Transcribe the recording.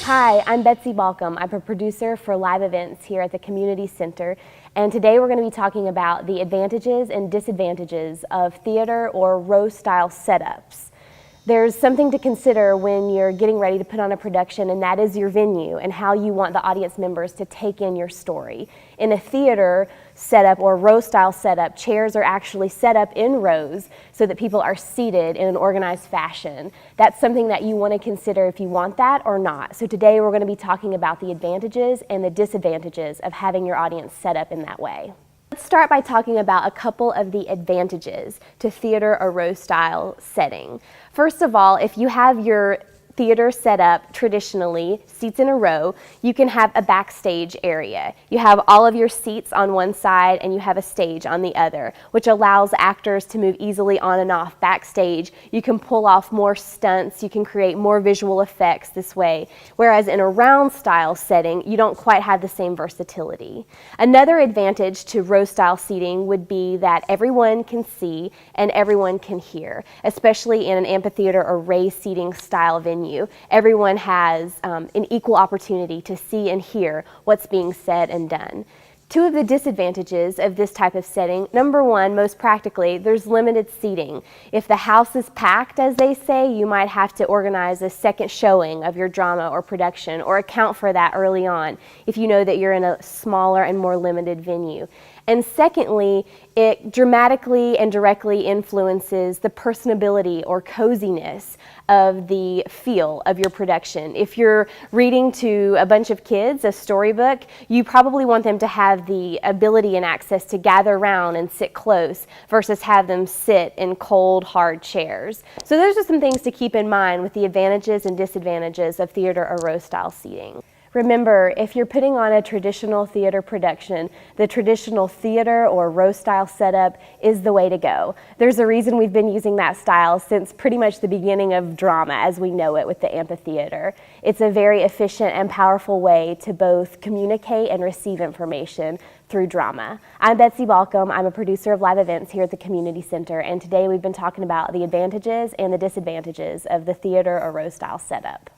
Hi, I'm Betsy Balcom. I'm a producer for live events here at the Community Center, and today we're going to be talking about the advantages and disadvantages of theater or row-style setups. There's something to consider when you're getting ready to put on a production, and that is your venue and how you want the audience members to take in your story. In a theater setup or row-style setup, chairs are actually set up in rows so that people are seated in an organized fashion. That's something that you want to consider if you want that or not. So today we're going to be talking about the advantages and the disadvantages of having your audience set up in that way. Let's start by talking about a couple of the advantages to theater or row-style setting. First of all, if you have your theater set up traditionally, seats in a row, you can have a backstage area. You have all of your seats on one side and you have a stage on the other, which allows actors to move easily on and off backstage. You can pull off more stunts, you can create more visual effects this way, whereas in a round style setting, you don't quite have the same versatility. Another advantage to row style seating would be that everyone can see and everyone can hear, especially in an amphitheater or raised seating style venue. Everyone has an equal opportunity to see and hear what's being said and done. Two of the disadvantages of this type of setting: number one, most practically, there's limited seating. If the house is packed, as they say, you might have to organize a second showing of your drama or production or account for that early on if you know that you're in a smaller and more limited venue. And secondly, it dramatically and directly influences the personability or coziness of the feel of your production. If you're reading to a bunch of kids a storybook, you probably want them to have the ability and access to gather around and sit close versus have them sit in cold, hard chairs. So those are some things to keep in mind with the advantages and disadvantages of theater or row-style seating. Remember, if you're putting on a traditional theater production, the traditional theater or row-style setup is the way to go. There's a reason we've been using that style since pretty much the beginning of drama as we know it with the amphitheater. It's a very efficient and powerful way to both communicate and receive information through drama. I'm Betsy Balcom. I'm a producer of live events here at the Community Center, and today we've been talking about the advantages and the disadvantages of the theater or row-style setup.